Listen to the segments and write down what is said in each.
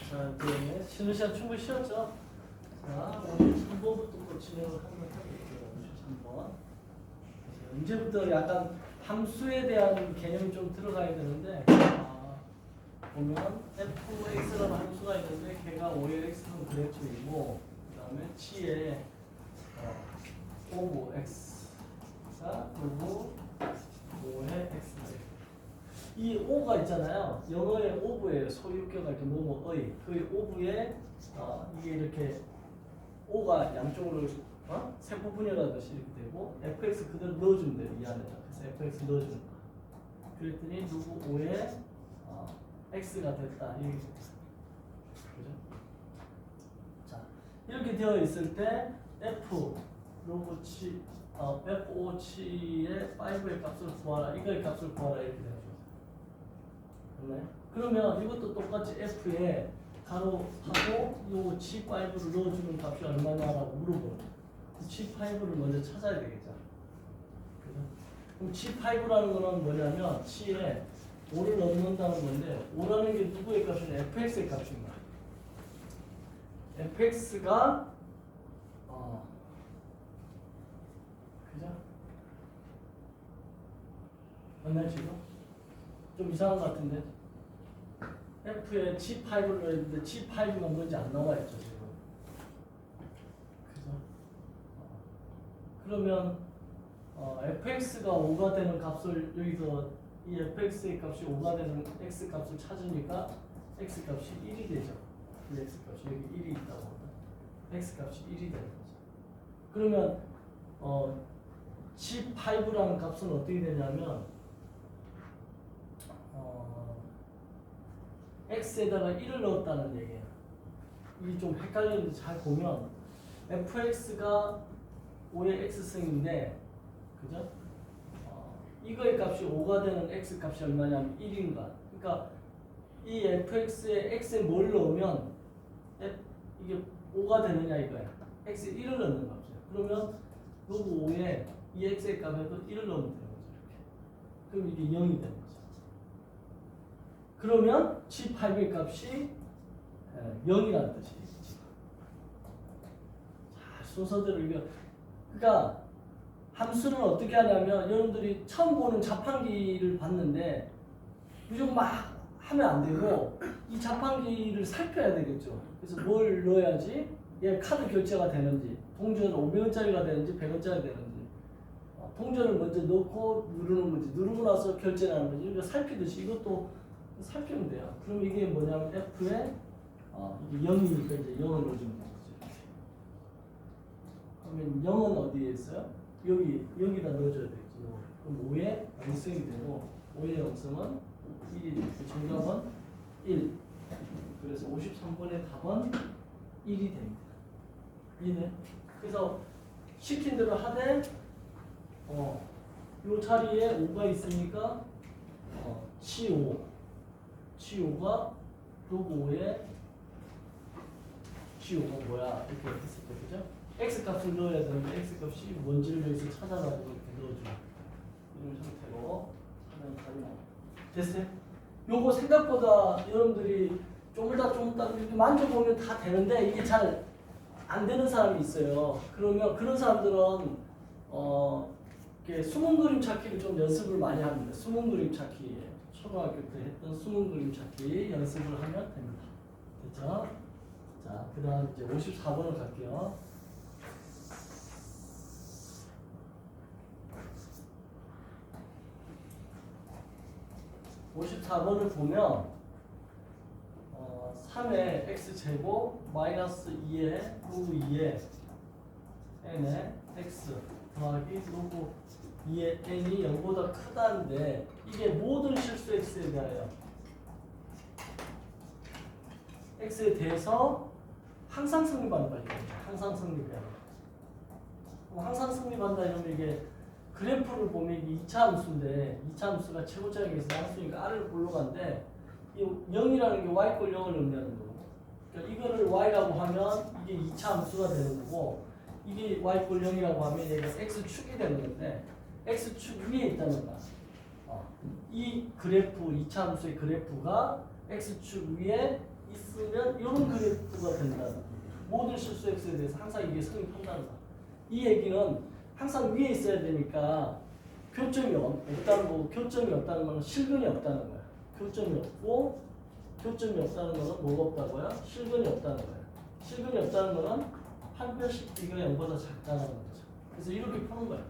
자, 이제 쉬는 시간 충분히 쉬었죠? 자, 오늘 3번부터 진행을 한번 해볼게요. 3번. 이제부터 약간 함수에 대한 개념이 좀 들어가야 되는데, 보면 fx라는 함수가 있는데, 걔가 5의 x는 그래프이고, 그 다음에 치에 5의 x가 그리고 5의 x가 있고, 이 5가 있잖아요. 영어의 오브예요. 소유격가 이렇게 뭐뭐의 그 오브에 이게 이렇게 5가 양쪽으로 세 부분이라듯이 이렇게 되고 fx 그대로 넣어주면 돼요. 이 안에다. 그래서 fx 넣어주는 거. 그랬더니 누구 5에 x가 됐다. 이렇게 됐다. 그죠? 자, 이렇게 되어 있을 때 f 로그 치 f5치의 5의 값을 구하라. 이거의 값을 구하라. 이렇게 되죠. 그러면 이것도 똑같이 f에 가로하고 요 G5를 넣어주는 값이 얼마냐라고 물어보는 G5를 먼저 찾아야 되겠죠. 그죠? 그럼 G5라는 거는 뭐냐면 C에 5를 넣는다는 건데 5라는 게 누구의 값이냐? fx의 값입니다. fx가 그죠? 맞나요 지금? 좀 이상한 것 같은데 F에 G5를 넣었는데 G5가 뭔지 안 나와 있죠 지금. 그죠? 그러면 fx가 5가 되는 값을 여기서 이 fx의 값이 5가 되는 x 값을 찾으니까 x 값이 1이 되죠. 이 x 값이 여기 1이 있다고 합니다. x 값이 1이 되는 거죠. 그러면 G5라는 값은 어떻게 되냐면 x에다가 1을 넣었다는 얘기예요. 이게 좀 헷갈리는데 잘 보면 fx가 5의 x승인데 그죠? 이거의 값이 5가 되는 x 값이 얼마냐면 1인가. 그러니까 이 fx에 x에 뭘 넣으면 이게 5가 되느냐 이거야. x에 1을 넣는 값이야. 그러면 로그 5에 이 x의 값에도 1을 넣으면 되는 거죠. 이렇게. 그럼 이게 0이 되는 거죠. 그러면 G5의 값이 0이라는 뜻이에요. 자, 순서대로 이거. 그러니까 함수는 어떻게 하냐면 여러분들이 처음 보는 자판기를 봤는데 무조건 막 하면 안 되고 이 자판기를 살펴야 되겠죠. 그래서 뭘 넣어야지 얘 카드 결제가 되는지 동전 500원짜리가 되는지 100원짜리가 되는지 동전을 먼저 넣고 누르는 건지 누르고 나서 결제를 하는 건지 이거 살피듯이 이것도 살피면 돼요. 그럼 이게 뭐냐면 F에 이게 0이니까 이제 0을 넣어주면 되는 거죠. 그러면 0은 어디에 있어요? 여기다 넣어줘야 되겠죠. 그럼 5의 0승이 되고 5의 0승은 1이 되고 정답은 1. 그래서 53번의 답은 1이 됩니다. 이네. 그래서 시킨 대로 하되 요 자리에 5가 있으니까 G5가 로그 5에 G5가 뭐야 이렇게 했을 때 그죠? X 값을 넣어야 되는데 X 값이 뭔지를 여기서 찾아가지고 이렇게 넣어주는 이런 상태로 하면 답이 나와요. 됐어요? 요거 생각보다 여러분들이 조금다 이렇게 만져보면 다 되는데 이게 잘 안 되는 사람이 있어요. 그러면 그런 사람들은 이렇게 숨은 그림 찾기를 좀 연습을 많이 합니다. 숨은 그림 찾기. 초등학교 때 했던 숨은 그림 찾기 연습을 하면 됩니다. 됐죠? 자, 그 다음 이제 54번을 갈게요. (54번을) 보면 3의 x제곱 마이너스 2의 로그 2의 n의 x 더하기 로그 2의 n이 0보다 크다는데 이게 모든 실수 x에 대하여 x에 대해서 항상 성립한다 이거죠. 항상 성립해야 돼. 항상 성립한다 이러면 이게 그래프를 보면 이게 2차 함수인데 2차 함수가 최고점에서 함수니까 r을 골라간데 이 0이라는 게 y 꼴 0을 의미하는 거고 그러니까 이거를 y라고 하면 이게 2차 함수가 되는 거고 이게 y 꼴 0이라고 하면 얘가 x축이 되는 건데 x축 위에 있다는 거야. 이 그래프 2차 함수의 그래프가 x축 위에 있으면 이런 그래프가 된다는 거예요. 모든 실수 x에 대해서 항상 이게 성립한다는 거야. 이 얘기는 항상 위에 있어야 되니까 교점이 없다는 거고, 교점이 없다는 거는 실근이 없다는 거야. 교점이 없고 교점이 없다는 거는 뭐가 없다고요? 실근이 없다는 거야. 실근이 없다는 거는 판별식 B가 0보다 작다는 거죠. 그래서 이렇게 푸는 거야.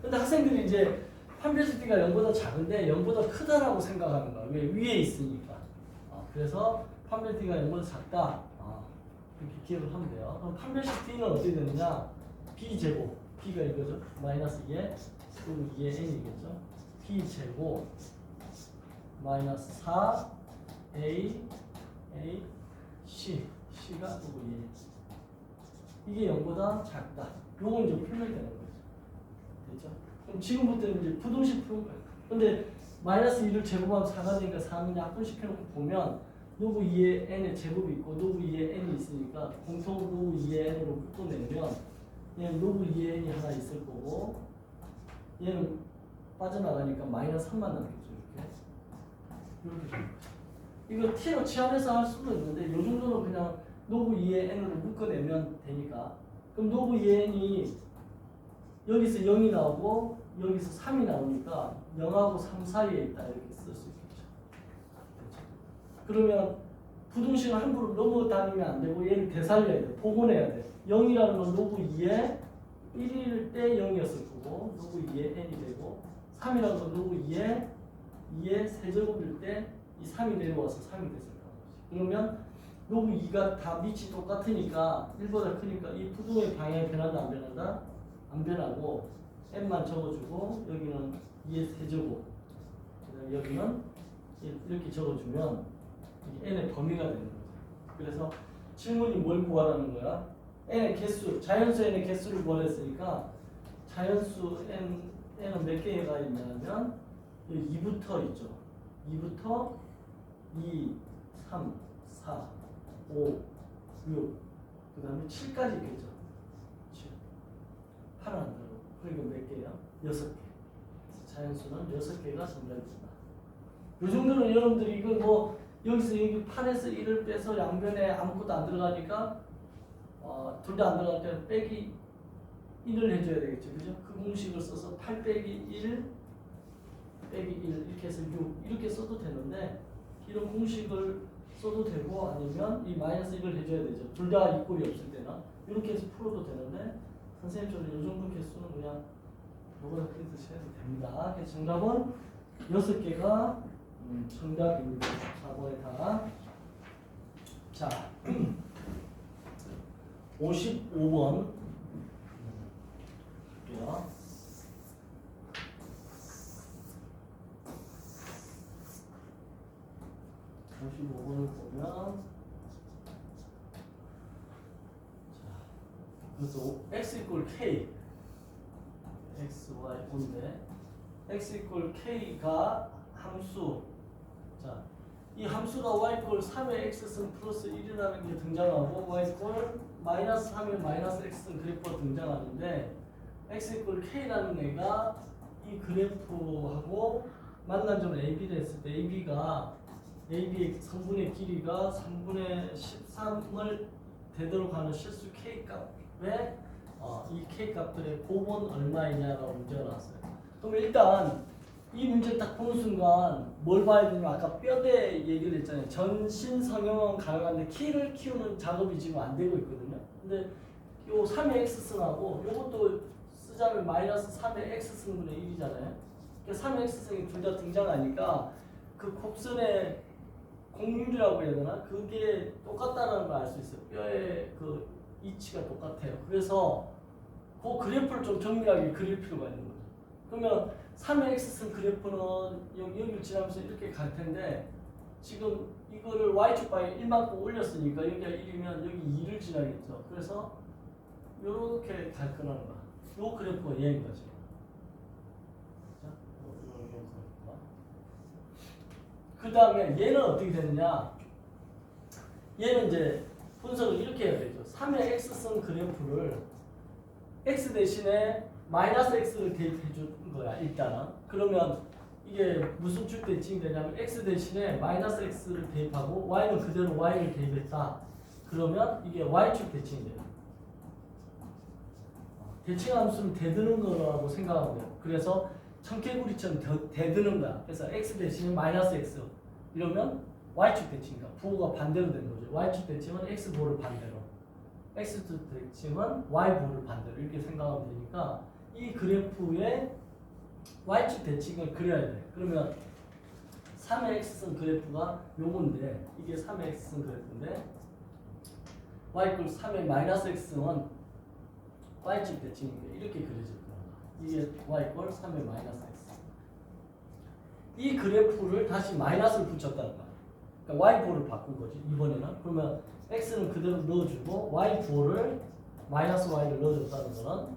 근데 학생들이 이제 판별식 B가 0보다 작은데 0보다 크다라고 생각하는 거야. 왜? 위에 있으니까. 그래서 판별 B가 0보다 작다. 이렇게 기억을 하면 돼요. 그럼 판별식 B는 어떻게 되느냐? B제곱. B가 이거죠. 마이너스 2에 그리고 2의 N이겠죠. B제곱 마이너스 4 A C C가 누구 2. 이게 0보다 작다. 요건 이제 풀면 되는 거죠. 됐죠? 그럼 지금부터는 이제 부등식 푸는 거예요. 근데 마이너스 2를 제곱하면 4가 되니까 4는 약분시켜놓고 보면 노브 2의 n의 제곱이 있고 노브 2의 n이 있으니까 공통 노브 2의 n으로 묶어내면 얘는 노브 2의 n이 하나 있을 거고 얘는 빠져나가니까 마이너스 3만 남겠죠. 이렇게 되는 거죠. 이거 t로 치환해서 할 수도 있는데 이 정도는 그냥 노브 2의 n으로 묶어내면 되니까. 그럼 노브 2의 n이 여기서 0이 나오고 여기서 3이 나오니까 0하고 3 사이에 있다 이렇게 쓸 수 있겠죠. 그렇죠? 그러면 부등식을 함부로 넘어다니면 안 되고 얘를 되살려야 돼. 복원해야 돼. 0이라는 건 노브 2에 1일 때 0이었을 거고 노브 2에 n이 되고 3이라는 건 노브 2에 세제곱일 때 이 3이 내려와서 3이 됐을 거야. 그러면 노브 2가 다 밑이 똑같으니까 1보다 크니까 이 부등의 방향이 변한다 안 변한다? 안 변하고 n만 적어주고 여기는 2의 세제곱 그다음에 여기는 이렇게 적어주면 n의 범위가 되는 거죠. 그래서 질문이 뭘 구하라는 거야? n의 개수, 자연수 n의 개수를 구하랬으니까 자연수 n은 몇 개가 있냐면 여기 2부터 있죠. 2부터 2, 3, 4, 5, 6, 그 다음에 7까지 있겠죠. 7. 8은 안 들어. 그러니까 몇 개야? 6개. 자연수는 6개가 정답입니다. 이 정도는 여러분들이 이거 뭐 여기서 여기 8에서 1을 빼서 양변에 아무것도 안 들어가니까 둘 다 안 들어갈 때는 빼기 1을 해줘야 되겠죠. 그죠? 그 공식을 써서 8 빼기 1 빼기 1 이렇게 해서 6 이렇게 써도 되는데 이런 공식을 써도 되고 아니면 이 마이너스 1을 해줘야 되죠. 둘 다 이꼴이 없을 때는 이렇게 해서 풀어도 되는데 선생님처럼 이 정도 개수는 그냥 요거를 그렇게 쓰셔도 됩니다. 그래서 정답은 6개가 정답입니다. 4번에 다. 자, 55번 볼게요. 55번을 보면 그래서 x 이퀄 k x, y, o인데 x 이퀄 k가 함수. 자, 이 함수가 y 이퀄 3의 x승 플러스 1이라는 게 등장하고 y 이퀄 마이너스 3의 마이너스 x승 그래프가 등장하는데 x 이퀄 k라는 애가 이 그래프하고 만난 점 AB를 했을 때 AB의 성분의 길이가 3분의 13을 되도록 하는 실수 k 값에 이 k 값들의 곱은 얼마이냐라고 문제가 나왔어요. 그럼 일단 이 문제 딱 보는 순간 뭘 봐야 되냐면 아까 뼈대 얘기를 했잖아요. 전신 성형은 가능한데 키를 키우는 작업이 지금 안 되고 있거든요. 근데 요 3의 x승하고 요것도 쓰자면 마이너스 3의 x승분의 1이잖아요. 그러니까 3의 x승이 둘 다 등장하니까 그 곡선의 공률이라고 해야 되나? 그게 똑같다는 걸 알 수 있어요. 뼈의 그 이치가 똑같아요. 그래서 그 그래프를 좀 정밀하게 그릴 필요가 있는 거죠. 그러면 3의 x승 그래프는 여기를 지나면서 이렇게 갈 텐데 지금 이거를 y축 방에 1만큼 올렸으니까 여기가 1이면 여기 2를 지나겠죠. 그래서 이렇게 갈 거라는 거야. 요 그래프가 얘인 거지. 그 다음에 얘는 어떻게 되느냐? 얘는 이제 분석을 이렇게 해야 되죠. 3의 x승 그래프를 x 대신에 마이너스 x를 대입해 준 거야 일단은. 그러면 이게 무슨 축 대칭이 되냐면 x 대신에 마이너스 x를 대입하고 y는 그대로 y를 대입했다. 그러면 이게 y축 대칭이 돼요. 대칭 함수는 대드는 거라고 생각하면 돼요. 그래서 청개구리처럼 대드는 거야. 그래서 x 대신에 마이너스 x 이러면 y축 대칭이다. 부호가 반대로 되는 거죠. y축 대칭은 x 부호를 반대로, x축 대칭은 y 부호를 반대로 이렇게 생각하면 되니까 이 그래프의 y축 대칭을 그려야 돼. 그러면 3의 x승 그래프가 요건데 이게 3의 x승 그래프인데 y = 3의 마이너스 x승은 y축 대칭인데 이렇게 그려질 거야. 이게 y = 3의 마이너스 x. 이 그래프를 다시 마이너스를 붙였다는 거야. 그러니까 y 부호를 바꾼 거지 이번에는. 그러면 x는 그대로 넣어주고 y 부호를 마이너스 y를 넣어줬다는 거는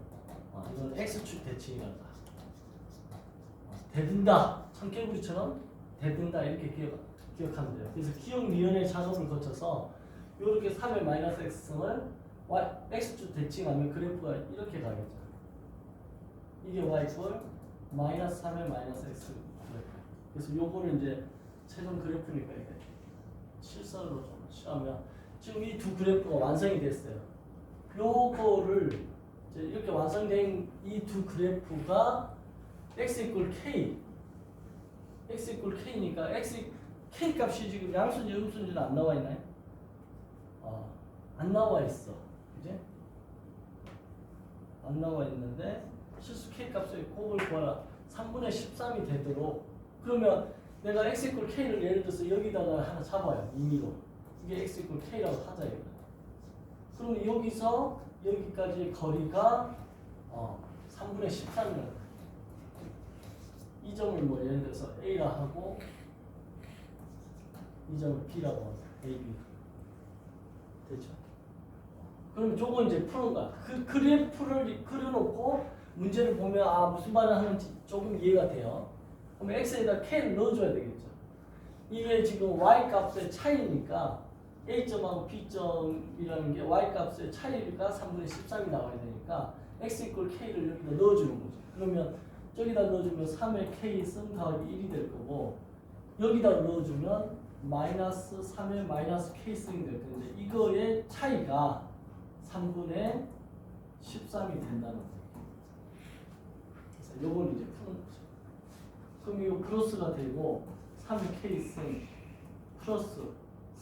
이건 x축 대칭이란다. 대든다. 청개구리처럼 대든다 이렇게 기억하면 돼요. 그래서 기억 미연의 작업을 거쳐서 이렇게 3의 마이너스 x승을 x축 대칭하면 그래프가 이렇게 가겠죠. 이게 y = 마이너스 3의 마이너스 x 그래프. 그래서 요거를 이제 최종 그래프니까 이게 실선으로 좀 취하면 지금 이 두 그래프가 완성이 됐어요. 요거를 이제 이렇게 완성된 이 두 그래프가 x = k, x = k니까 k 값이 지금 양수인지 음수인지는 안 나와 있나요? 안 나와 있어. 그지? 안 나와 있는데 실수 k 값의 곱을 구하라. 3분의 13이 되도록. 그러면 내가 x = k를 예를 들어서 여기다가 하나 잡아요. 임의로. 이게 x = k라고 하자 이거. 그럼 여기서 여기까지 거리가 3분의 13이라고. 이 점을 뭐 예를 들어서 A라 하고 이 점을 B라고 하자. A, B. 됐죠? 그럼 저거 이제 푸는 거야. 그 그래프를 그려놓고 문제를 보면 무슨 말을 하는지 조금 이해가 돼요. 그럼 x에다 k를 넣어줘야 되겠죠. 이게 지금 y 값의 차이니까 A점하고 B점이라는 게 y 값의 차이가 3분의 13이 나와야 되니까 x = k를 여기다 넣어주는 거죠. 그러면 저기다 넣어주면 3의 k승 더하기 1이 될 거고 여기다 넣어주면 마이너스 3의 마이너스 k승이 될 건데 이거의 차이가 3분의 13이 된다는 거예요. 그래서 요걸 이제 푸는 거죠. 그럼 이거 플러스가 되고 3의 k승 플러스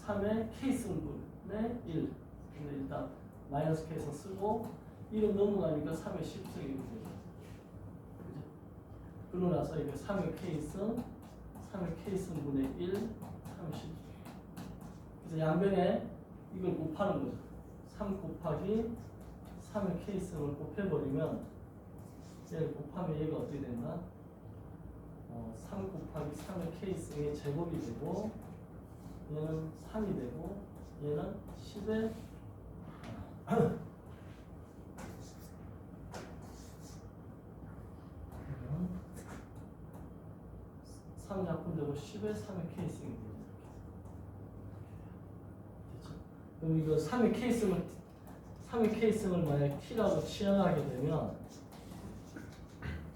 3의 k승분의 1. 근데 일단 마이너스 k승 쓰고 1은 넘어가니까 3의 10승이 되죠. 그러고 나서 이게 3의 k승, 3의 k승분의 1, 3의 10. 그래서 양변에 이걸 곱하는 거죠. 3 곱하기 3의 k승을 곱해버리면 얘를 곱하면 얘가 어떻게 된다? 3 곱하기 3의 k승의 제곱이 되고 얘는 3이 되고 얘는 10의 3 약분되고 10의 3의 k승이 됩니다. 됐죠? 그럼 이거 3의 k승을 만약 t라고 치환하게 되면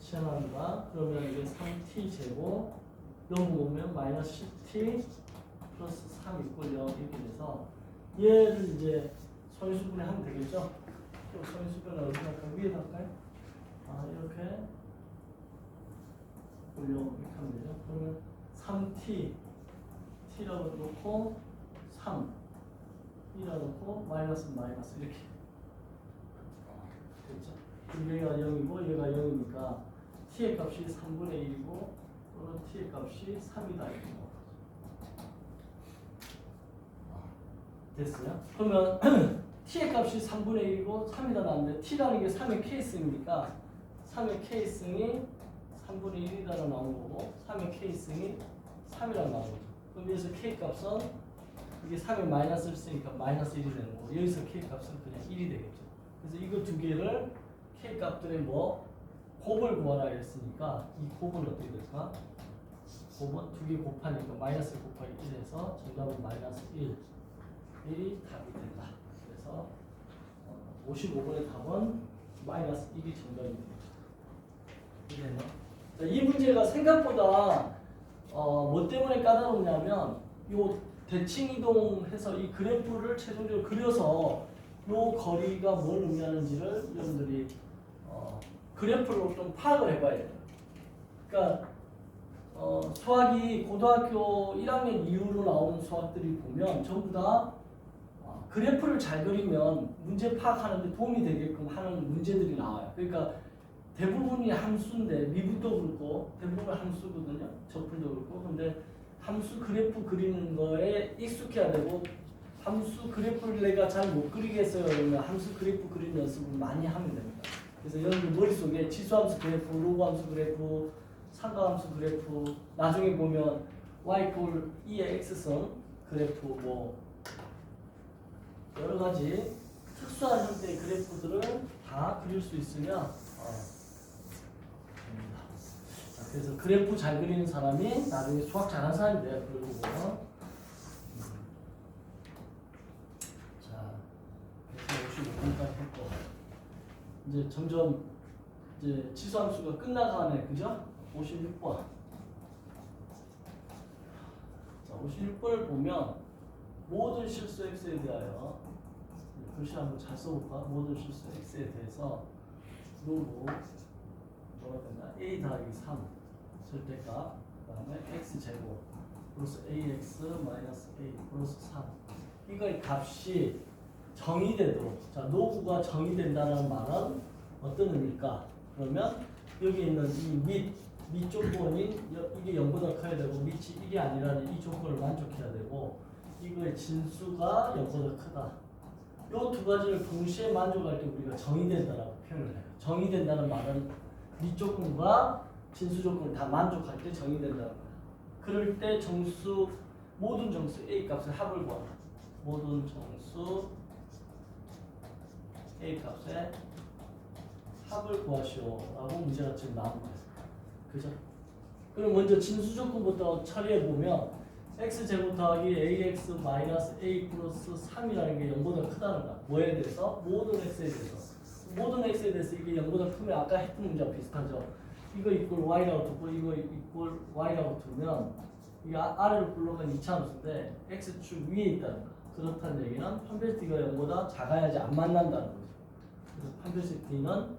치환한다. 그러면 이게 3t 제곱 넘어오면 마이너스 10t 플러스 3 = 0 이렇게 돼서 얘를 이제 소인수분해 하면 되겠죠? 또 소인수분해 어디다 할까요? 위에다 할까요? 이렇게 올려 이렇게 하면 되죠. 그러면 3t t라고 놓고 3 이라 놓고 마이너스 이렇게 됐죠. 그럼 얘가 0이고 얘가 0이니까 t의 값이 3분의 1이고 또는 t의 값이 3이다 이렇게 나와요. 됐어요? 그러면 t의 값이 3분의 1이고 3이다 나왔는데 t라는 게 3의 k승이니까 3의 k승이 3분의 1이다 나온 거고 3의 k승이 3이라 나온 거죠. 그럼 여기서 k 값은 이게 3에 마이너스를 쓰니까 마이너스 1이 되는 거고 여기서 k 값은 그냥 1이 되겠죠. 그래서 이거 두 개를 k 값들의 곱을 구하라 했으니까 이 곱은 어떻게 될까? 곱은 두 개 곱하니까 마이너스 곱하기 1에서 정답은 마이너스 1이 답이 된다. 그래서 55번의 답은 마이너스 1이 정답이 됩니다. 이해됐나? 자, 이 문제가 생각보다 뭐 때문에 까다롭냐면 요 대칭 이동해서 이 그래프를 최종적으로 그려서 요 거리가 뭘 의미하는지를 여러분들이 그래프로 좀 파악을 해봐야 돼요. 그러니까 수학이 고등학교 1학년 이후로 나오는 수학들이 보면 전부 다 그래프를 잘 그리면 문제 파악하는 데 도움이 되게끔 하는 문제들이 나와요. 그러니까 대부분이 함수인데 미분도 그렇고 대부분 함수거든요. 적분도 그렇고. 근데 함수 그래프 그리는 거에 익숙해야 되고 함수 그래프를 내가 잘 못 그리겠어요. 그러면 함수 그래프 그리는 연습을 많이 하면 됩니다. 그래서 여러분 머릿속에 지수함수 그래프, 로그함수 그래프, 상가함수 그래프 나중에 보면 y = 2의 x선 그래프 뭐 여러 가지 특수한 형태의 그래프들을 다 그릴 수 있으면 됩니다. 자, 그래서 그래프 잘 그리는 사람이 나중에 수학 잘하는 사람이 돼요. 그리고 자, 155분까지 했고 이제 점점 이제 치수함수가 끝나가네, 그죠? 56번. 자, 56번을 보면 모든 실수 x에 대하여 글씨 한번 잘 써볼까? 모든 실수 x에 대해서 로고 뭐가 된다? a 더하기 3 절대값 그 다음에 x제곱 플러스 ax 마이너스 a 플러스 3 이거의 값이 정의돼도 자 노구가 정의된다는 말은 어떤 의미일까? 그러면 여기 있는 이 밑 조건이 이게 0보다 커야 되고 밑이 1이 아니라는 이 조건을 만족해야 되고 이거의 진수가 0보다 크다. 이 두 가지를 동시에 만족할 때 우리가 정의된다라고 표현을 해요. 정의된다는 말은 밑 조건과 진수 조건을 다 만족할 때 정의된다는 거야. 그럴 때 정수 모든 정수 A 값의 합을 구한다. 모든 정수 A 값의 합을 구하시오라고 문제가 지금 나온 거예요. 그죠? 그럼 먼저 진수 조건부터 처리해 보면 x제곱 더하기 ax 마이너스 a 플러스 3이라는 게 0보다 크다는 거야. 뭐에 대해서? 모든 x에 대해서. 모든 x에 대해서 이게 0보다 크면 아까 했던 문제와 비슷하죠. 이거 이꼴 y라고 두고 이거 이꼴 y라고 두면 이게 아래로 굴러간 이차함수인데 x축 위에 있다는 거야. 그렇다는 얘기는 판별식 t가 0보다 작아야지 안 만난다는 거죠. 그래서 판별식 t는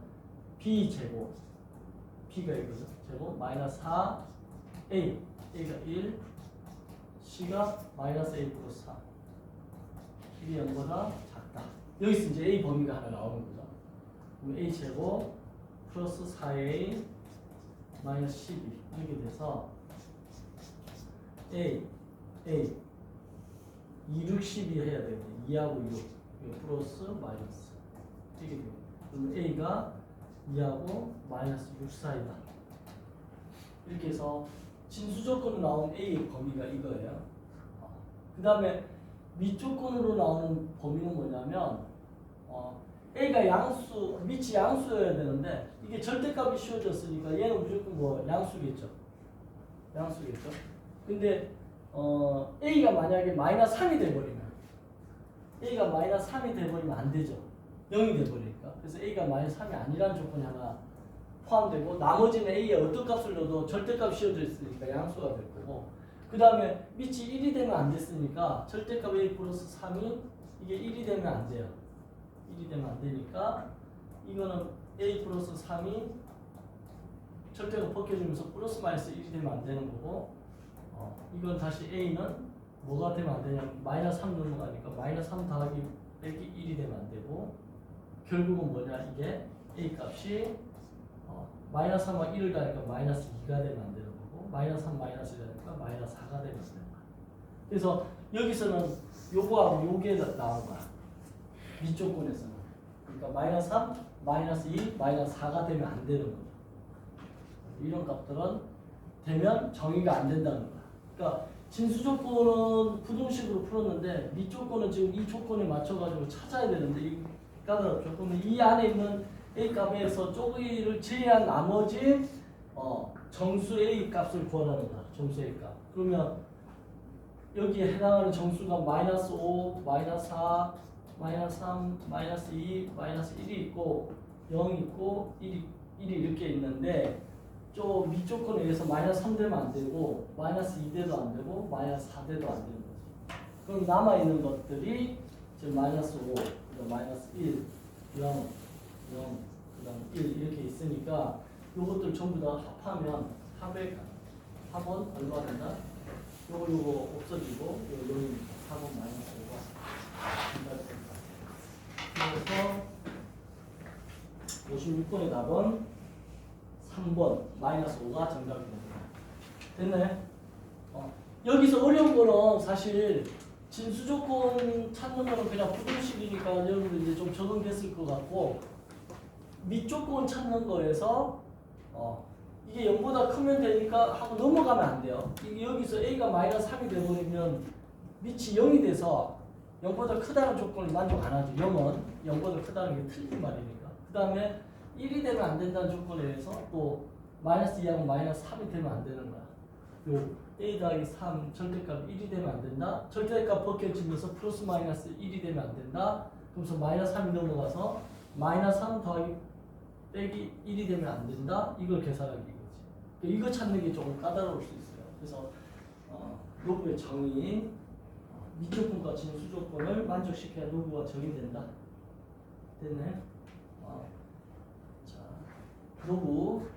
b제곱 b가 이거죠. 제곱 마이너스 4 a a가 1 c가 마이너스 a 플러스 4 이게 0보다 작다. 여기서 이제 a 범위가 하나 나오는 거죠. 그럼 a 제곱 플러스 4a 마이너스 12 이렇게 돼서 a 2, 6, 12 해야 되겠네. 2하고 6 플러스 마이너스 이렇게 돼요. 그럼 a가 2하고 마이너스 6 사이다. 이렇게 해서 진수 조건으로 나온 A의 범위가 이거예요. 그 다음에 밑조건으로 나오는 범위는 뭐냐면 A가 양수, 밑이 양수여야 되는데 이게 절대값이 씌워졌으니까 얘는 무조건 뭐 양수겠죠. 양수겠죠. 근데 A가 만약에 마이너스 3이 돼버리면 A가 마이너스 3이 돼버리면 안 되죠. 0이 돼버리니까. 그래서 A가 마이너스 3이 아니라는 조건이 하나 포함되고 나머지는 A에 어떤 값을 넣어도 절대값 씌워져 있으니까 양수가 될 거고 그 다음에 밑이 1이 되면 안 됐으니까 절대값 A 플러스 3이 이게 1이 되면 안 돼요. 1이 되면 안 되니까 이거는 A 플러스 3이 절대값 벗겨지면서 플러스 마이너스 1이 되면 안 되는 거고 이건 다시 A는 뭐가 되면 안 되냐면 마이너스 3 넘어가니까 마이너스 3 더하기 빼기 1이 되면 안 되고 결국은 뭐냐 이게 A 값이 마이너스 3과 1을 가니까 마이너스 2가 되면 안 되는 거고 마이너스 3 마이너스 1이 되니까 마이너스 4가 되면 안 되는 거야. 그래서 여기서는 요거하고 요게 나온 거야. 밑조건에서는. 그러니까 마이너스 3, 마이너스 2, 마이너스 4가 되면 안 되는 거죠. 이런 값들은 되면 정의가 안 된다는 거야. 그러니까 진수 조건은 부등식으로 풀었는데 밑조건은 지금 이 조건에 맞춰가지고 찾아야 되는데 이 까다롭죠. 그러면 이 안에 있는 A 값에서 쪼개기를 제외한 나머지 정수 A 값을 구하라는 거야. 정수 A 값. 그러면 여기에 해당하는 정수가 마이너스 5, 마이너스 4, 마이너스 3, 마이너스 2, 마이너스 1이 있고 0이 있고 1이 이렇게 있는데 저 밑조건에 의해서 마이너스 3되면 안 되고 마이너스 2대도 안 되고 마이너스 4대도 안 되는 거지. 그럼 남아있는 것들이 지금 마이너스 5, 그다음 마이너스 1, 0, 0, 그다음 1 이렇게 있으니까 요것들 전부 다 합하면 합은 얼마 된다? 요거 없어지고 요 0이니까 4번 마이너스 5가 그래서 56번의 답은 3번 마이너스 5가 정답이 됩니다. 됐나요? 여기서 어려운 거는 사실 진수조건 찾는 거는 그냥 부등식이니까 여러분들 이제 좀 적응됐을 것 같고 밑조건 찾는 거에서 이게 0보다 크면 되니까 하고 넘어가면 안 돼요. 이게 여기서 a가 마이너스 3이 되버리면 밑이 0이 돼서 0보다 크다는 조건을 만족 안 하죠. 0은 0보다 크다는 게 틀린 말이니까. 그 다음에 1이 되면 안 된다는 조건에 의해서 또 마이너스 2하고 마이너스 3이 되면 안 되는 거야. 요 a 더하기 3 절대값 1이 되면 안 된다. 절대값 벗겨지면서 플러스 마이너스 1이 되면 안 된다. 그러면서 마이너스 3이 넘어가서 마이너스 3 더하기 빼기 1이 되면 안 된다. 이걸 계산하기 이거지. 이거 찾는 게 조금 까다로울 수 있어요. 그래서 로그의 정의 밑조건과 진수조건을 만족시켜야 로그가 정의된다. 됐네. 자, 로그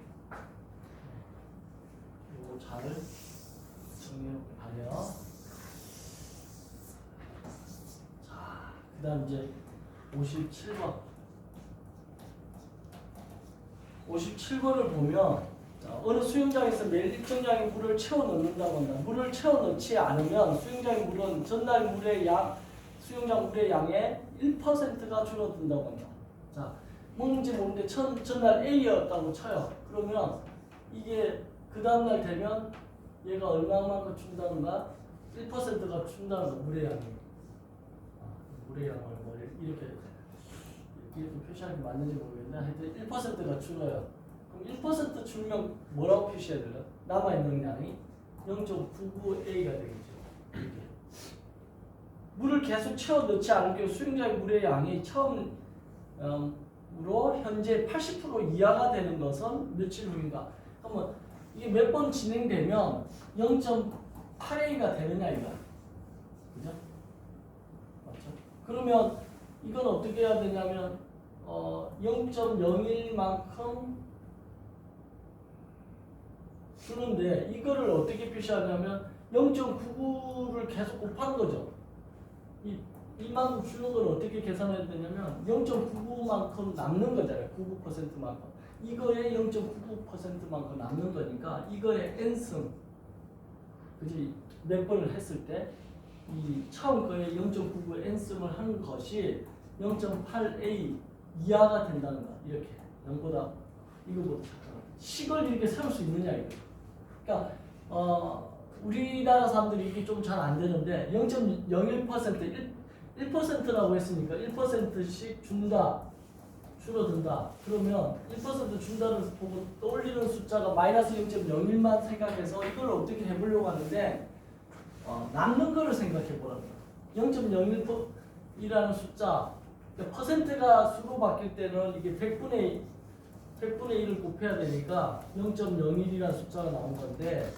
이거 잘 정리해 가려. 자, 그다음 이제 57번. 57번을 보면 어느 수영장에서 매일 일정량의 물을 채워 넣는다고 한다. 물을 채워 넣지 않으면 수영장의 물은 전날 물의 양, 수영장 물의 양의 1%가 줄어든다고 한다. 자, 뭔지 모르는데 전날 A였다고 쳐요. 그러면 이게 그 다음날 되면 얘가 얼마만큼 준다는가? 1%가 준다는 거, 물의 양이. 물의 양을 뭐 이렇게 표시하는 게 맞는지 모르겠는데 하여튼 1%가 줄어요. 그럼 1% 줄면 뭐라고 표시해야 돼요? 남아있는 양이 0.99A가 되겠죠. 이렇게. 물을 계속 채워 넣지 않을 경우 수용자의 물의 양이 처음으로 현재 80% 이하가 되는 것은 며칠 후인가? 그러면 이게 몇 번 진행되면 0.8A가 되느냐 이거. 그죠? 맞죠? 그러면 이건 어떻게 해야 되냐면 0.01만큼 주는데 이거를 어떻게 표시하냐면 0.99를 계속 곱하는 거죠. 이만큼 주는 걸 어떻게 계산해야 되냐면 0.99만큼 남는 거잖아요. 99%만큼. 이거에 0.99%만큼 남는 거니까 이거의 n승 그지 몇 번을 했을 때 이 처음 거에 0.99 n승을 한 것이 0.8a 이하가 된다는 거야. 이렇게 0보다 이거보다 작다. 식을 이렇게 세울 수 있느냐 이거. 그러니까 우리나라 사람들이 이게 좀 잘 안 되는데 0.01% 1%라고 했으니까 1%씩 준다 줄어든다. 그러면 1% 준다를 보고 떠올리는 숫자가 마이너스 0.01만 생각해서 이걸 어떻게 해보려고 하는데 남는 거를 생각해 보라는 거야. 0.01이라는 숫자 그러니까 퍼센트가 수로 바뀔 때는 이게 100분의 100분의 1을 곱해야 되니까 0.01이라는 숫자가 나온 건데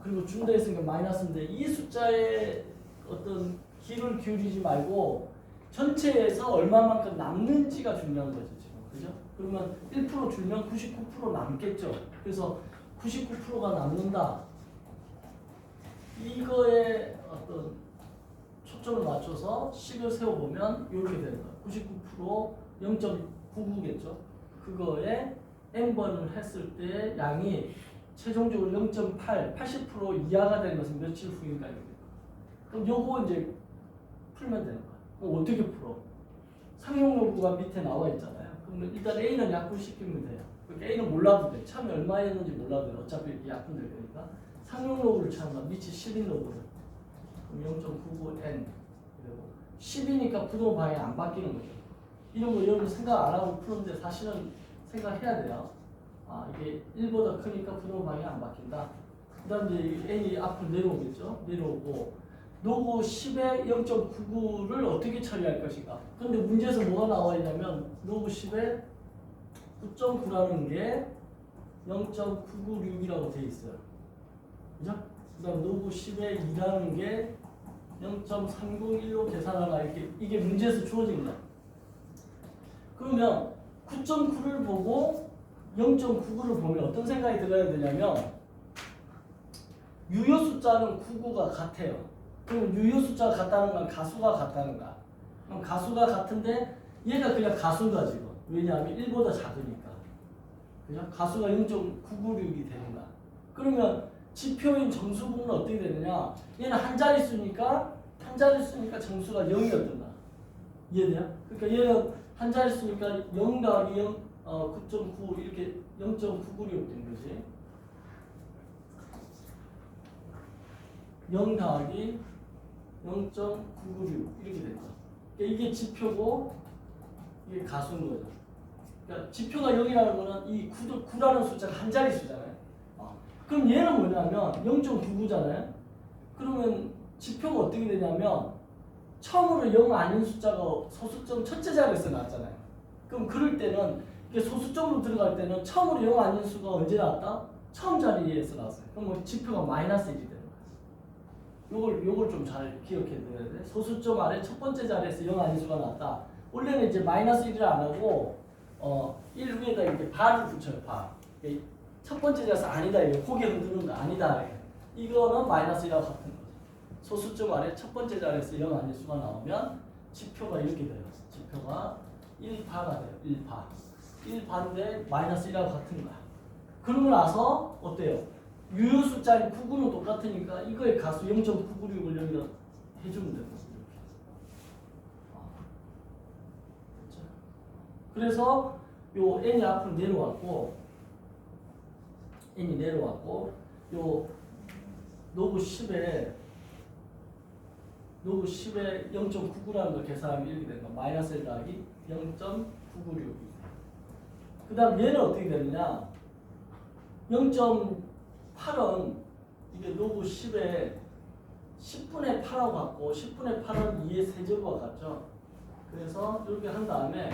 그리고 준다 했으니까 마이너스인데 이 숫자에 어떤 기를 기울이지 말고 전체에서 얼마만큼 남는지가 중요한 거죠 지금. 그죠? 그러면 1% 줄면 99% 남겠죠. 그래서 99%가 남는다. 이거에 어떤 초점을 맞춰서 식을 세워보면 이렇게 되는 거예요. 99% 0.99겠죠. 그거에 n번을 했을 때 양이 최종적으로 0.8, 80% 이하가 되는 것은 며칠 후인가 이렇게. 그럼 요거 이제 풀면 되는 거야. 그럼 어떻게 풀어? 상용 로그가 밑에 나와 있잖아요. 그럼 일단 A는 약분시키면 돼요. 그러니까 A는 몰라도 돼. 참이 얼마였는지 몰라도 돼. 어차피 이렇게 약분될 거니까. 상용 로그를 찾는 밑이 10인 로그를. 그럼 0.99n. 그리고 10이니까 부동 방향이 안 바뀌는 거죠. 이런 거 여러분 생각 안 하고 푸는데 사실은 생각해야 돼요. 이게 1보다 크니까 부동 방향이 안 바뀐다. 그 다음 이제 n이 앞으로 내려오겠죠. 내려오고 로그 10에 0.99를 어떻게 처리할 것인가. 근데 문제에서 뭐가 나와 있냐면 로그 10에 9.9라는 게 0.996이라고 돼 있어요. 그죠? 그 다음 노브 10에 2라는 게 0.301로 계산하라. 이게 문제에서 주어진 거야. 그러면 9.9를 보고 0.99를 보면 어떤 생각이 들어야 되냐면 유효 숫자는 99가 같아요. 그럼 유효 숫자가 같다는 건 가수가 같다는 거야. 그럼 가수가 같은데 얘가 그냥 가수인가 지금. 왜냐하면 1보다 작으니까. 그죠? 가수가 0.996이 되는 거야. 그러면 지표인 정수분은 어떻게 되느냐? 얘는 한 자릿수니까 정수가 0이었던 거야. 이해돼요? 그러니까 얘는 한 자릿수니까 0 더하기 0, 9.9 이렇게 0.996 된 거지. 0 더하기 0.996 이렇게 된 거야. 그러니까 이게 지표고 이게 가수인 거죠. 그러니까 지표가 0이라는 거는 이 9라는 숫자가 한 자릿수잖아요. 그럼 얘는 뭐냐면 0.99잖아요. 그러면 지표가 어떻게 되냐면 처음으로 0 아닌 숫자가 소수점 첫째 자리에서 나왔잖아요. 그럼 그럴 때는 이게 소수점으로 들어갈 때는 처음으로 0 아닌 수가 언제 나왔다? 처음 자리에서 나왔어요. 그럼 뭐 지표가 마이너스 1이 되는 거예요. 요걸 좀 잘 기억해 둬야 돼. 소수점 아래 첫 번째 자리에서 0 아닌 수가 나왔다. 원래는 이제 마이너스 1을 안 하고 1 위에다 이렇게 바를 붙여요. 바. 첫 번째 자리에서 아니다. 이거 고개 흔드는 거 아니다. 이거는 마이너스 1하고 같은 거죠. 소수점 아래 첫 번째 자리에서 0 아닌 수가 나오면 지표가 이렇게 돼요. 지표가 1파가 돼요. 1파. 1파인데 마이너스 1하고 같은 거야. 그러고 나서 어때요? 유효 숫자인 99는 똑같으니까 이거의 가수 0.996을 여기다 해주면 되는 거죠. 이렇게. 그래서 요 n이 앞으로 내려왔고 요 노브 10에 0.99라는 걸 계산하면 이렇게 되는 거. 마이너스 1 더하기 0.996. 그 다음 얘는 어떻게 되느냐? 0.8은 이게 노브 10에 10분의 8하고 같고 10분의 8은 2의 세제곱과 같죠? 그래서 이렇게 한 다음에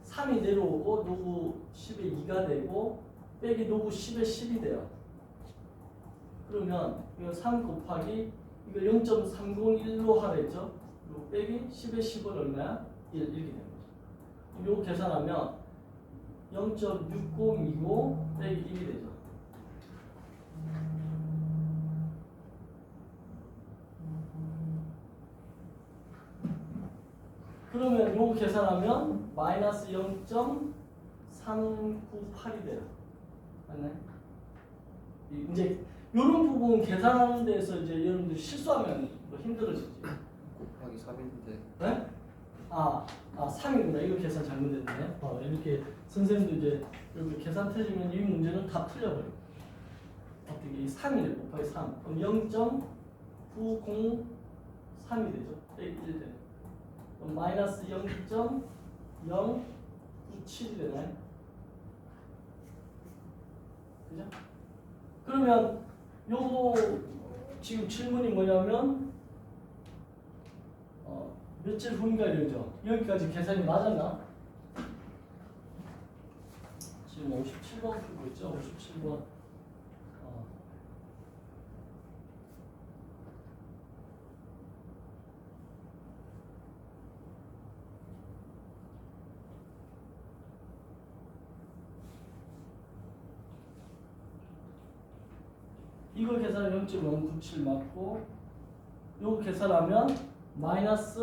3이 내려오고 노브 10에 2가 되고 빼기 노브 10에 10이 돼요. 그러면 이거 3 곱하기 이거 0.301로 하랬죠? 그리고 빼기 10에 10은 얼마야? 1 이렇게 되는 거죠. 이거 계산하면 0.6025 빼기 1이 되죠. 그러면 이거 계산하면 마이너스 0.398이 돼요. 맞나요? 이제 이런 부분 계산하는 데서 이제 여러분들 실수하면 뭐 힘들어지지. 곱하기 3인데. 네? 3이구나. 이거 계산 잘못됐네. 이렇게 선생님도 이제 이렇게 계산 틀리면 이 문제는 다 틀려버려요. 어떻게 이 3이네. 곱하기 3. 그럼 0.903이 되죠. 1 되네. 그럼 마이너스 0.097이 되나요? 그죠? 그러면 요거 지금 질문이 뭐냐면 며칠 후인가 이러죠. 여기까지 계산이 맞았나? 지금 57번 풀고 있죠. 57번. 이거 계산하면 0.097 맞고 요거 계산하면 마이너스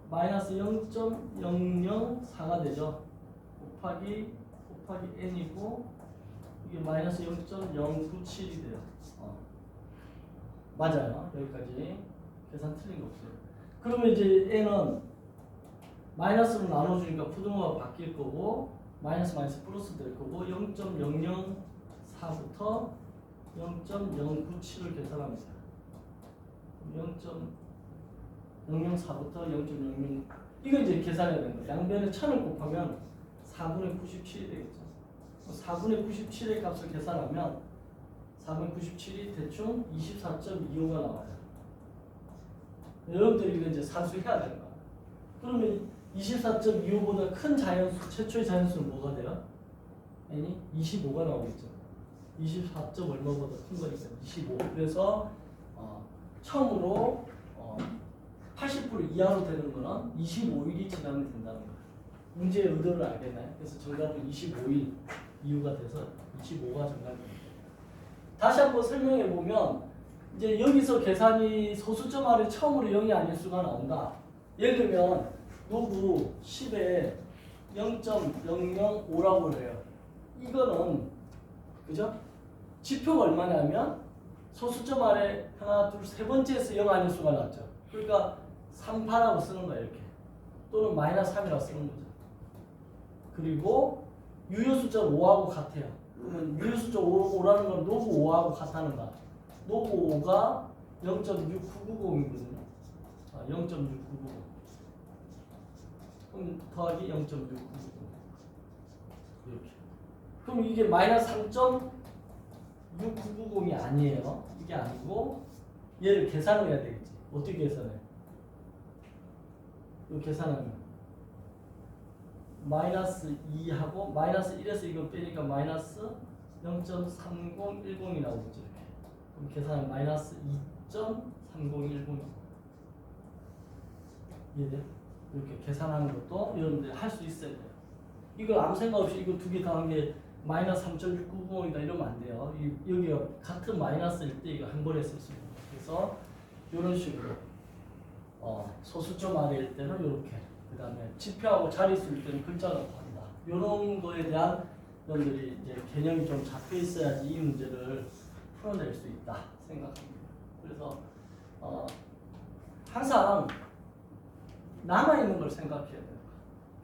0.004가 되죠. 곱하기 n이고 이게 마이너스 0.097이 돼요. 맞아요. 여기까지 계산 틀린 거 없어요. 그러면 이제 n은 마이너스로 나눠주니까 부등호가 바뀔 거고 마이너스 플러스 될 거고 0.004부터 0.097을 계산합니다. 0.004부터 0.00 이거 이제 계산해야 되는 거예요. 양변에 1000을 곱하면 4분의 97이 되겠죠. 4분의 97의 값을 계산하면 4분의 97이 대충 24.25가 나와요. 여러분들이 이거 이제 산수해야 되는 거야. 그러면 24.25보다 큰 자연수, 최초의 자연수는 뭐가 돼요? n이 25가 나오겠죠. 24점 얼마보다 큰 거니까 25. 그래서 처음으로 80% 이하로 되는 거는 25일이 지나면 된다는 거예요. 문제의 의도를 알겠나요? 그래서 정답은 25일 이유가 돼서 25가 정답입니다. 다시 한번 설명해 보면 이제 여기서 계산이 소수점 아래 처음으로 0이 아닐 수가 나온다. 예를 들면 노브 10에 0.005라고 해요. 이거는 그죠? 지표가 얼마냐면 소수점 아래 하나, 둘, 세 번째에서 0 아닐 수가 났죠. 그러니까 38라고 쓰는 거예요. 이렇게. 또는 마이너스 3이라고 쓰는 거죠. 그리고 유효 숫자 5하고 같아요. 그러면 유효 숫자 5라는 건 노브 5하고 같다는 거야. 노브 5가 0.6990이거든요. 0.6990. 그럼 더하기 0.6990. 이렇게. 그럼 이게 마이너스 3.6990이 아니에요. 이게 아니고 얘를 계산을 해야 되겠지. 어떻게 계산해? 이거 계산하면 마이너스 2하고 마이너스 1에서 이거 빼니까 마이너스 0.3010이 나오겠죠. 이렇게. 그럼 계산하면 마이너스 2.3010. 이해돼요? 이렇게 계산하는 것도 여러분들 할 수 있어야 돼요. 이걸 아무 생각 없이 이거 두 개 더한 게 마이너스 3.690이다 이러면 안 돼요. 여기가 같은 마이너스일 때 이거 한 번에 쓸 수 있는 거예요. 그래서 이런 식으로 소수점 아래일 때는 이렇게, 그 다음에 지표하고 자릿수일 때는 글자가 다르다. 이런 거에 대한 여러분들이 이제 개념이 좀 잡혀 있어야지 이 문제를 풀어낼 수 있다 생각합니다. 그래서 항상 남아 있는 걸 생각해야 돼요.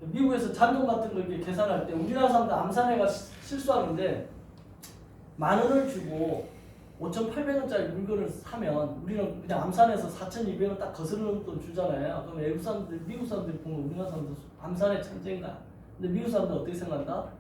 미국에서 잔돈 같은 거 이렇게 계산할 때 우리나라 사람들 암산해가 실수하는데 10,000원을 주고 5,800원짜리 물건을 사면 우리는 그냥 암산해서 4,200원 딱 거스르는 돈 주잖아요. 그럼 외국 사람들, 미국 사람들이 보면 우리나라 사람들 암산의 천재인가? 근데 미국 사람들 어떻게 생각한다?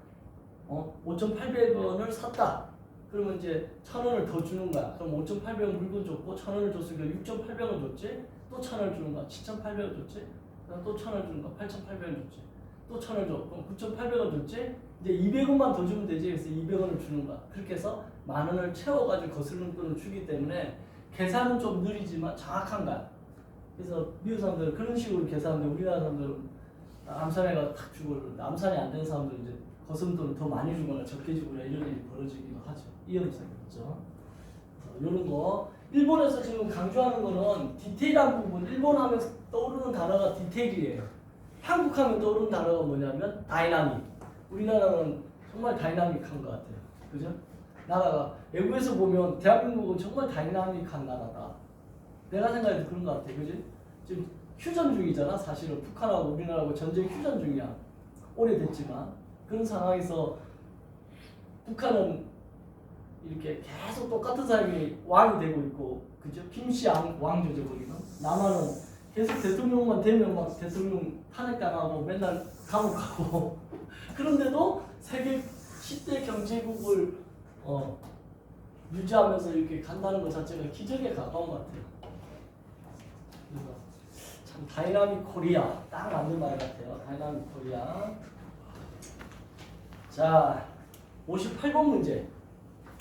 5,800원을 샀다. 그러면 이제 1,000원을 더 주는 거야. 그럼 5,800원 물건 줬고 1,000원을 줬으니까 6,800원 줬지? 또 1,000원을 주는 거야. 7,800원 줬지? 그다음 또 1,000원 주는 거야. 8,800원 줬지? 또 1,000원 줘. 그럼 9,800원 줬지? 이제 200원만 더 주면 되지. 그래서 200원을 주는 거야. 그렇게 해서 10,000원을 채워가지고 거스르는 돈을 주기 때문에 계산은 좀 느리지만 정확한 거야. 그래서 미국 사람들은 그런 식으로 계산하는데 우리나라 사람들은 암산해가 탁 주고 암산이 안 되는 사람들은 이제 거스름 돈을 더 많이 주거나 적게 주거나 이런 일이 벌어지기도 하죠. 이 현상이 있죠. 이런 거. 일본에서 지금 강조하는 거는 디테일한 부분. 일본 하면 떠오르는 단어가 디테일이에요. 한국 하면 떠오르는 단어가 뭐냐면 다이나믹. 우리나라는 정말 다이나믹한 것 같아요. 그죠? 나라가 외국에서 보면 대한민국은 정말 다이나믹한 나라다. 내가 생각해도 그런 것 같아. 그지? 지금 휴전 중이잖아. 사실은 북한하고 우리나라하고 전쟁 휴전 중이야. 오래됐지만 그런 상황에서 북한은 이렇게 계속 똑같은 사람이 왕이 되고 있고, 그죠? 김씨 왕조죠 거기는. 남한은 계속 대통령만 되면 막 대통령 탄핵당하고 맨날 감옥 가고 그런데도 세계 10대 경제국을 유지하면서 이렇게 간다는 것 자체가 기적에 가까운 것 같아요. 그래서 참 다이나믹 코리아 딱 맞는 말 같아요. 다이나믹 코리아. 자, 58번 문제.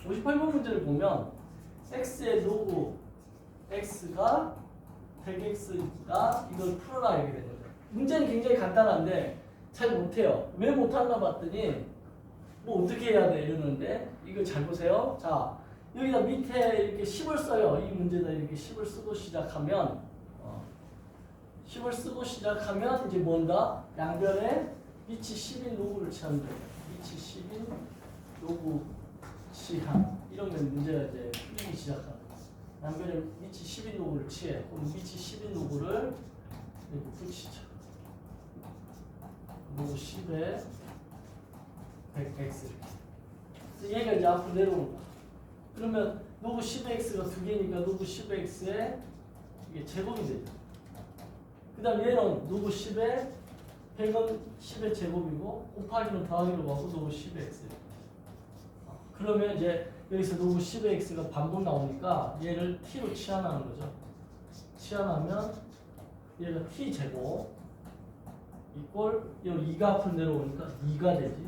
58번 문제를 보면 x의 로그 x가 100x가 이걸 풀어라 이렇게 되는 거죠. 문제는 굉장히 간단한데 잘 못해요. 왜 못하나 봤더니 뭐 어떻게 해야 돼 이러는데 이거 잘 보세요. 자, 여기다 밑에 이렇게 10을 써요. 이 문제다 이렇게 10을 쓰고 시작하면 10을 쓰고 시작하면 이제 뭔가 양변에 위치 10인 로그를 취하면 돼요. 위치 10인 로그 취한 이러면 문제가 이제 풀리기 시작합니다. 양변에 위치 10인 로그를 취해. 그럼 위치 10인 로그를 이렇게 붙이죠. 로그 10에 100x 이렇게. 얘가 이제 앞으로 내려오는 거야. 그러면 로그 10x가 두 개니까 로그 10x에 이게 제곱이 되죠. 그 다음 얘는 로그 10에 100은 10의 제곱이고 곱하기는 더하기로 가고 로그 10x. 그러면 이제 여기서 로그 10의 x가 반복 나오니까 얘를 t로 치환하는 거죠. 치환하면 얘가 t 제곱 이꼴 여기 2가 앞으로 내려오니까 2가 되지.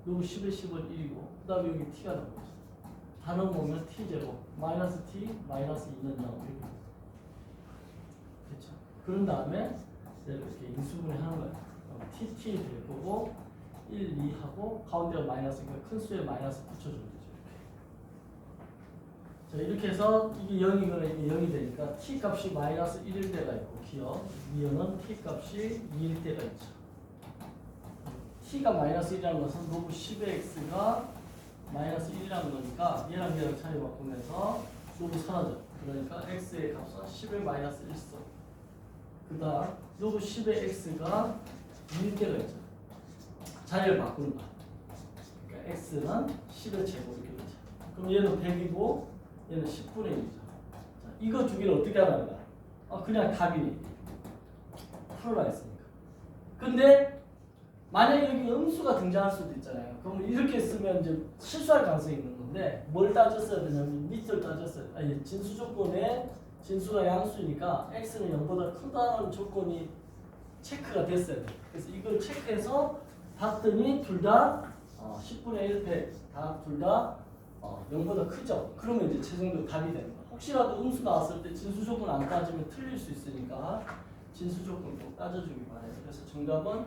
로그 10의 10은 1이고 그 다음에 여기 t가 나오죠. 단원 보면 t제곱 마이너스 t 마이너스 2는 0 이렇게 그렇죠. 그런 다음에 이렇게 인수분해 하는 거예요. tt 될 거고 1, 2 하고 가운데가 마이너스니까 큰 수에 마이너스 붙여주면 되죠. 자, 이렇게 해서 이게 0이거나 이게 0이 되니까 t 값이 마이너스 1일 때가 있고 기억 이어는 t 값이 2일 때가 있죠. t가 마이너스 1이라는 것은 로그 10의 x가 마이너스 1이라는 거니까 얘랑 얘랑 차이 바꾸면서 로그 사라져. 그러니까 x의 값은 10의 마이너스 1서. 그 다음 로그 10의 x가 2일 때가 있죠. 자리를 바꾸는 거야. 그러니까 x는 10의 제곱 이렇게 되죠. 그럼 얘는 100이고 얘는 10분의 1이죠. 자, 이거 두 개를 어떻게 하는 거야? 그냥 답이니. 풀어라 했으니까. 근데 만약에 여기 음수가 등장할 수도 있잖아요. 그럼 이렇게 쓰면 이제 실수할 가능성이 있는 건데 뭘 따졌어야 되냐면 밑을 따졌어요. 아니 진수 조건에 진수가 양수니까 x는 0보다 크다는 조건이 체크가 됐어야 돼. 그래서 이걸 체크해서 봤더니 둘 다 10분의 1패 다 둘 다 0보다 크죠. 그러면 이제 최종적으로 답이 되는 거야. 혹시라도 음수 나왔을 때 진수 조건 안 따지면 틀릴 수 있으니까 진수 조건 꼭 따져주기 바래요. 그래서 정답은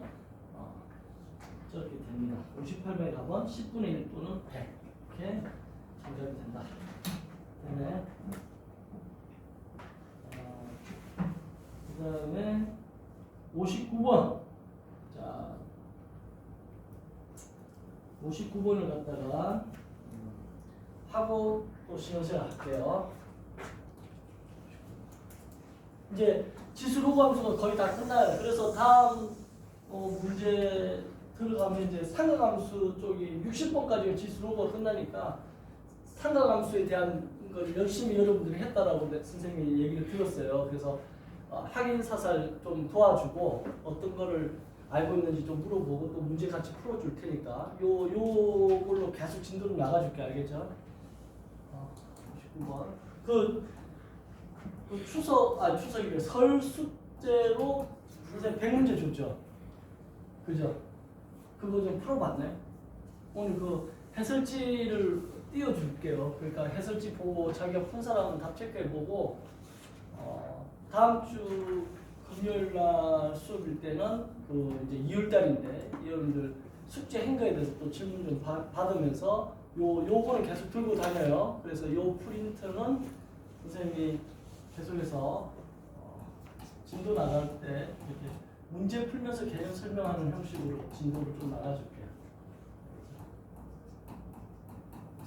저렇게 됩니다. 58번의 답은 10분의 1 또는 100 이렇게 정답이 된다. 됐네. 그 다음에 59번. 자, 59번을 갖다가 하고 또 시험을 할게요. 이제 지수 로그 함수가 거의 다 끝나요. 그래서 다음 문제 들어가면 이제 삼각함수 쪽이 60번까지 지수 로그가 끝나니까 삼각함수에 대한 걸 열심히 여러분들이 했다라고 선생님이 얘기를 들었어요. 그래서 확인 사살 좀 도와주고 어떤 거를 알고 있는지 좀 물어보고 또 문제 같이 풀어줄 테니까 요걸로 계속 진도를 나가줄게. 알겠죠? 59번 그 추석이래 설 숙제로 선생님 100문제 줬죠? 그죠? 그거 좀 풀어봤네. 오늘 그 해설지를 띄워줄게요. 그러니까 해설지 보고 자기가 푼 사람은 답 체크해보고 다음 주 금요일 날 수업일 때는 그 이제 2월 달인데 여러분들 숙제 한 거에 대해서 또 질문 좀 받으면서 요거는 계속 들고 다녀요. 그래서 요 프린트는 선생님이 계속해서 진도 나갈 때 이렇게 문제 풀면서 개념 설명하는 형식으로 진도를 좀 나눠줄게요.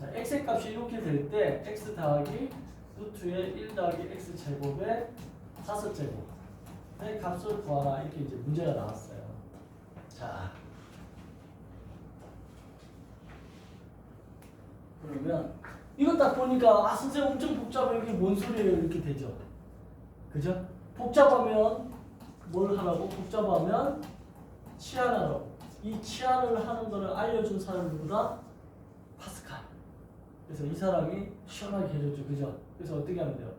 자, x의 값이 이렇게 될 때 x 더하기 루트의 1 더하기 x 제곱의 5제곱의 값을 구하라 이렇게 이제 문제가 나왔어요. 자, 그러면 이거 딱 보니까 선생님 엄청 복잡해. 이게 뭔 소리예요? 이렇게 되죠. 그죠? 복잡하면 뭘 하라고? 복잡하면 치환하라고. 이 치환을 하는 거를 알려준 사람이 누구다? 파스칼. 그래서 이 사람이 시원하게 해줬죠. 그죠? 그래서 어떻게 하면 돼요?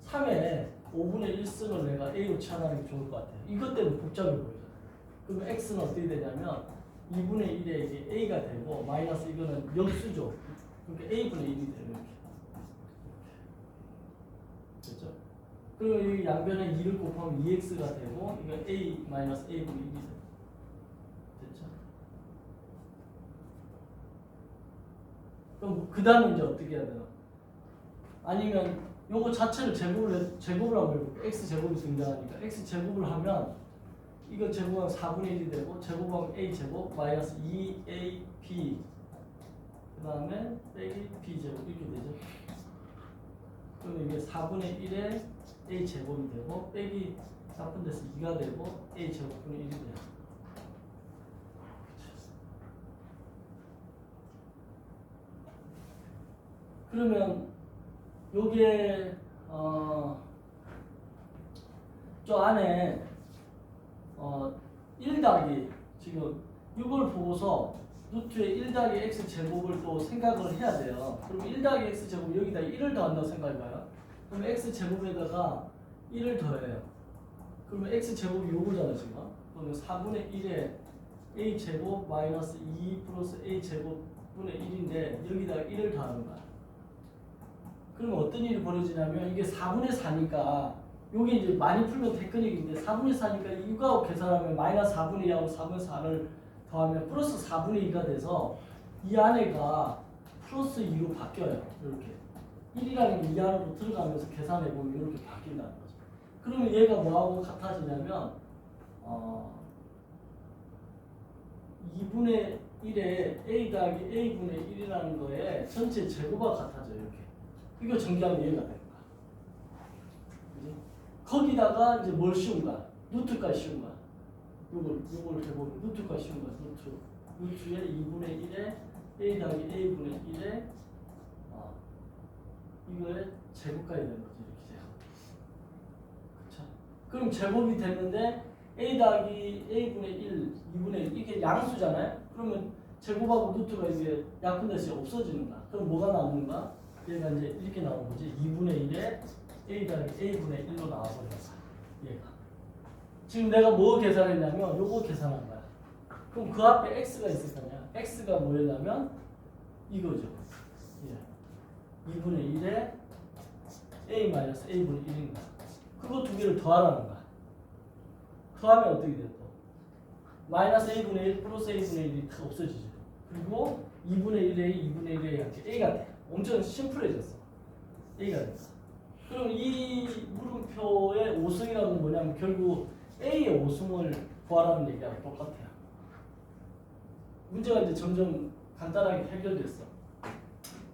3에 5분의 1승을 내가 A로 치환하는 게 좋을 것 같아요. 이것 때문에 복잡해 보이죠. 그러면 X는 어떻게 되냐면 2분의 1에 이게 A가 되고 마이너스 이거는 역수죠. 그러니까 A분의 1이 되는 이렇게. 됐죠? 그리고 이 양변에 2를 곱하면 2x가 되고 이거 A 마이너스 A분의 1이 돼요. 됐죠? 그럼 그 다음에 이제 어떻게 해야 되나? 아니면 요거 자체를 제곱을 한번 해볼게요. x제곱이 등장하니까 x제곱을 하면 이거 제곱하면 4분의 1이 되고 제곱하면 a제곱 마이너스 2ab 그 다음에 빼기 b제곱 이렇게 되죠. 그러면 이게 4분의 1에 a제곱이 되고 빼기 나쁜 데서 2가 되고 a제곱분의 1이 돼요. 그러면 요게 저 안에 1 더하기 지금 이걸 보고서 루트의 1 더하기 x 제곱을 또 생각을 해야 돼요. 그럼 1 더하기 x 제곱 여기다 1을 더한다고 생각해봐요. 그럼 x 제곱에다가 1을 더해요. 그러면 x 제곱이 요거잖아 지금. 그러면 4분의 1에 a 제곱 마이너스 2 플러스 a 제곱 6분의 1인데 여기다 1을 더하는 거야. 그러면 어떤 일이 벌어지냐면 이게 4분의 4니까 요게 이제 많이 풀면 테크닉인데 4분의 4니까 이거하고 계산하면 마이너스 4분의 2하고 4분의 4를 더하면 플러스 4분의 2가 돼서 이 안에가 플러스 2로 바뀌어요. 이렇게 1이라는 게 이 안으로 들어가면서 계산해보면 이렇게 바뀐다는 거죠. 그러면 얘가 뭐하고 같아지냐면 2분의 1에 a 더하기 a분의 1이라는 거에 전체 제곱과 같아져요. 이렇게. 이거 전개하면 얘가 되는 거야. 그지? 거기다가 이제 뭘 씌운 거야? 루트까지 씌운 거야. 요걸 해보면 루트까지 씌운 거야. 루트에 2분의 1에 a 더하기 a분의 1에 이거에 제곱까지 되는 거지. 이렇게 제곱. 그쵸? 그럼 제곱이 됐는데 a 더하기 a분의 1, 2분의 1 이게 양수잖아요. 그러면 제곱하고 루트가 이게 약분돼서 없어지는 거야. 그럼 뭐가 남는가? 얘가 이제 이렇게 나오는 거지. 2분의 1에 a 더하기 a분의 1로 나와버린 거야. 얘가. 지금 내가 뭐 계산했냐면 요거 계산한 거야. 그럼 그 앞에 x가 있을 거 아니야. x가 뭐였냐면 이거죠. 예. 2분의 1에 a-a분의 1인 거야. 그거 두 개를 더하라는 거야. 더하면 어떻게 돼요? 또? 마이너스 a분의 1 플러스 a분의 1이 다 없어지죠. 그리고 2분의 1에 2분의 1에 이렇게 a가 돼. 엄청 심플해졌어. a가 됐어. 그럼 이 물음표의 오승이라는 건 뭐냐면 결국 a의 오승을 구하라는 얘기하고 똑같아요. 문제가 이제 점점 간단하게 해결됐어.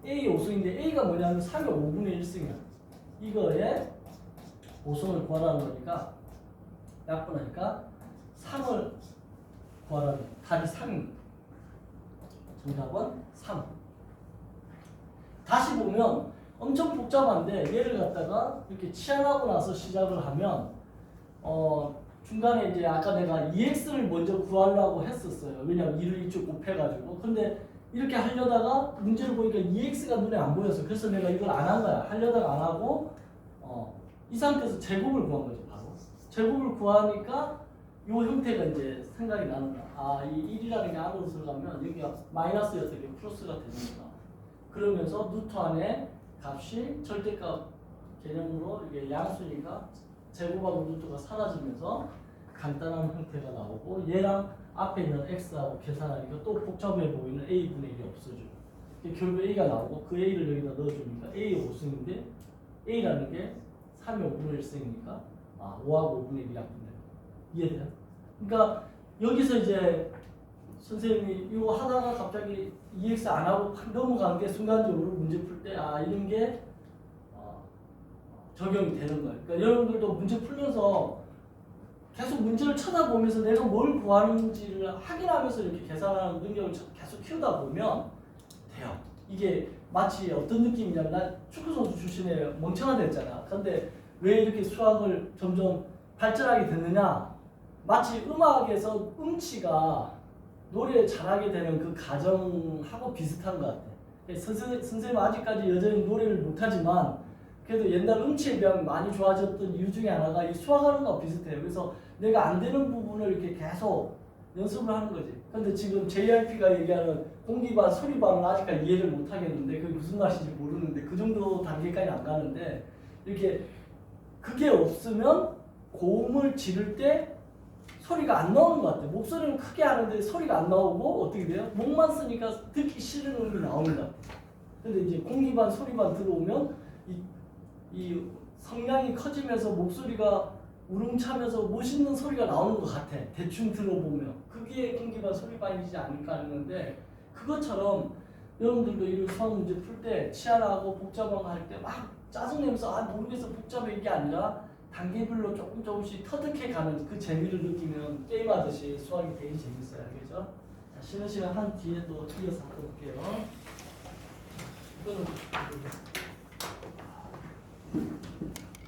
a의 오승인데 a가 뭐냐면 3의 5분의 1승이야. 이거에 오승을 구하라는 거니까 약분하니까 3을 구하라는 답이 3입니다. 정답은 3. 다시 보면 엄청 복잡한데 얘를 갖다가 이렇게 치환하고 나서 시작을 하면 중간에 이제 아까 내가 EX를 먼저 구하려고 했었어요. 왜냐면 2를 이쪽 곱해가지고. 근데 이렇게 하려다가 문제를 보니까 EX가 눈에 안 보였어. 그래서 내가 이걸 안 한 거야. 하려다가 안 하고 이 상태에서 제곱을 구한 거죠. 바로. 제곱을 구하니까 이 형태가 이제 생각이 나는 거야. 아, 이 1이라는 게 안으로 들어가면 여기가 마이너스였던 게 플러스가 되는구나. 그러면서 루트 안에 값이 절대값 개념으로 이게 양수니까 제곱하고 루트가 사라지면서 간단한 형태가 나오고 얘랑 앞에 있는 x하고 계산하니까 또 복잡해 보이는 a분의 1이 없어지고 결국 a가 나오고 그 a를 여기다 넣어주니까 a의 5승인데 a라는 게 3의 5분의 1승이니까 5하고 5분의 1이 약분돼요. 이해돼요? 그러니까 여기서 이제 선생님이 이거 하다가 갑자기 EX 안 하고 넘어간 게 순간적으로 문제 풀 때 이런 게 적용이 되는 거예요. 그러니까 여러분들도 문제 풀면서 계속 문제를 찾아보면서 내가 뭘 구하는지를 확인하면서 이렇게 계산하는 능력을 계속 키우다 보면 돼요. 이게 마치 어떤 느낌이냐면 난 축구선수 출신에 멍청한 애 했잖아. 근데 왜 이렇게 수학을 점점 발전하게 됐느냐? 마치 음악에서 음치가 노래 잘하게 되는 그 과정하고 비슷한 것 같아. 선생님은 아직까지 여전히 노래를 못하지만 그래도 옛날 음치에 비하면 많이 좋아졌던 이유 중에 하나가 이 수학하는 거와 비슷해요. 그래서 내가 안 되는 부분을 이렇게 계속 연습을 하는 거지. 근데 지금 JRP가 얘기하는 공기반, 소리반은 아직까지 이해를 못 하겠는데 그게 무슨 말인지 모르는데 그 정도 단계까지 안 가는데 이렇게 그게 없으면 고음을 지를 때 소리가 안 나오는 것 같아요. 목소리는 크게 하는데 소리가 안 나오고 어떻게 돼요? 목만 쓰니까 듣기 싫은 음이 나오는 것 같아요. 근데 이제 공기반, 소리반 들어오면 이 성량이 커지면서 목소리가 우렁차면서 멋있는 소리가 나오는 것 같아. 대충 들어보면. 그게 공기반, 소리반이지 않을까 하는데 그것처럼 여러분들도 이런 수학 문제 풀 때 치환하고 복잡한 거 할 때 막 짜증내면서 모르겠어 복잡해 이게 아니라 단계별로 조금씩 터득해 가는 그 재미를 느끼면 게임하듯이 수학이 되게 재밌어요. 알겠죠? 자, 쉬는 시간 한 뒤에 또 이어서 하도록 할게요. 이거는